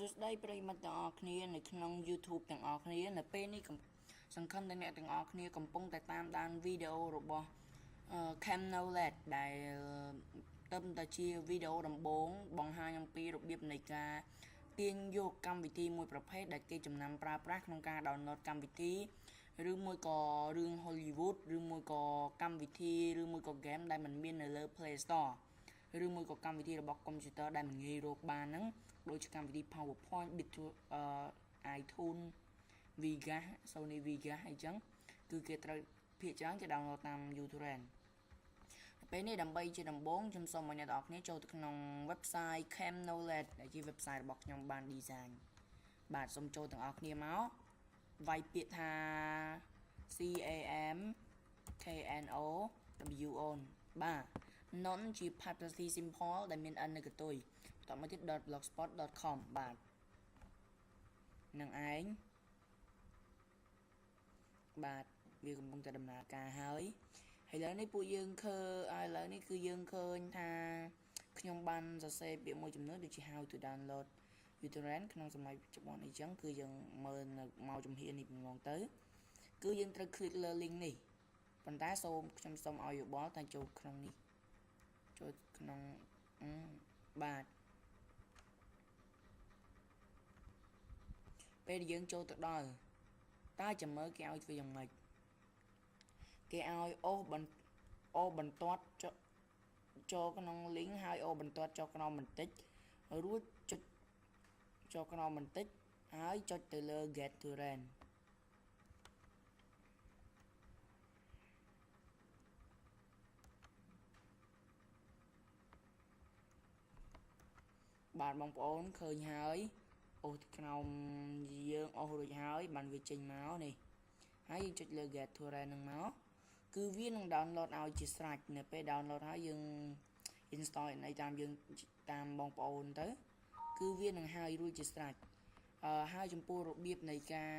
សួស្តីប្រិយមិត្តទាំងអស់គ្នានៅក្នុង YouTube ទាំងអស់គ្នានៅពេលនេះសង្ឃឹមថាអ្នកទាំងអស់គ្នាកំពុងតែតាមដានវីដេអូរបស់ Camnolet ដែលត្រឹមតែជាវីដេអូដំបូងបង្ហាញអំពីរបៀបនៃការទាញយកកម្មវិធីមួយប្រភេទដែលគេចំណាំប្រើប្រាស់ក្នុងការ download កម្មវិធីឬមួយក៏រឿង Hollywood ឬមួយក៏កម្មវិធីឬមួយក៏ game ដែលមិនមាននៅលើ Play Store ឬមួយក៏កម្មវិធីរបស់ computer ដែលមិនងាយរកបានហ្នឹងដូចជាកម្មវិធី PowerPoint, iTunes, Vegas, Sony Vegas អីចឹងគឺគេត្រូវភាគច្រើនគេ download តាម uTorrent ពេលនេះដើម្បីជាដំបូងខ្ញុំសូមឲ្យអ្នកនរគ្នាចូលទៅក្នុង website Camnolet ដែលជា website របស់ខ្ញុំបាន design បាទសូមចូលទាំងអស់គ្នាមកវាយពាក្យថា CAMKNOWON បាទ non ជា Pathology Simple ដែលមាន n នៅកតុយបន្តមកទៀត .blogspot.com បាទនឹងឯងបាទវាកំពុងតែដំណើរការហើយឥឡូវនេះពួកយើងឃើញឥឡូវនេះគឺយើងឃើញថាខ្ញុំបានសរសេរពាក្យមួយចំនួនដូចជា how to download uTorrent ក្នុងសម័យបច្ចុប្បន្នអីចឹងគឺយើងមើលនៅមកជំហាននេះម្ដងទៅគឺយើងត្រូវ click លើ link នេះប៉ុន្តែខ្ញុំសូមឲ្យយោបល់ថាចូលក្នុងនេះចូលក្នុងបាទពេលយើងចូលទៅដល់តើចាំមើលគេឲ្យធ្វើយ៉ាងម៉េចគេឲ្យអូសបន្ទាត់ចូលក្នុង link ហើយអូសបន្ទាត់ចូលក្នុងបន្តិចរួចចុចចូលក្នុងបន្តិចហើយចុចទៅលើ get torrent បាទបងប្អូនឃើញហើយអូសក្នុងយើងអូសរួចហើយបានវាចេញមកនេះហើយយើងចុចលើ get torrent នឹងមកគឺវានឹង download ឲ្យជាស្រេចនៅពេល download ហើយយើង install នៅតាមបងប្អូនទៅគឺវានឹងហើយរួចជាស្រេចហើយចំពោះរបៀបនៃការ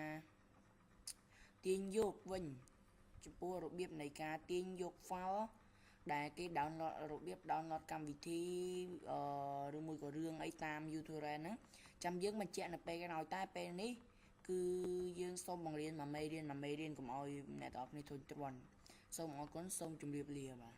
ទាញយកវិញចំពោះរបៀបនៃការទាញយក file ដែលគេ download របៀប download កម្មវិធីឬមួយក៏រឿងអីតាម uTorrent ហ្នឹងចាំយើងបញ្ជាក់នៅពេលក្រោយតែពេលនេះគឺយើងសូមបង្រៀនមួយមេរៀនកុំឲ្យអ្នកទាំងអស់គ្នាធុញទ្រាន់សូមអរគុណសូមជម្រាបលាបាទ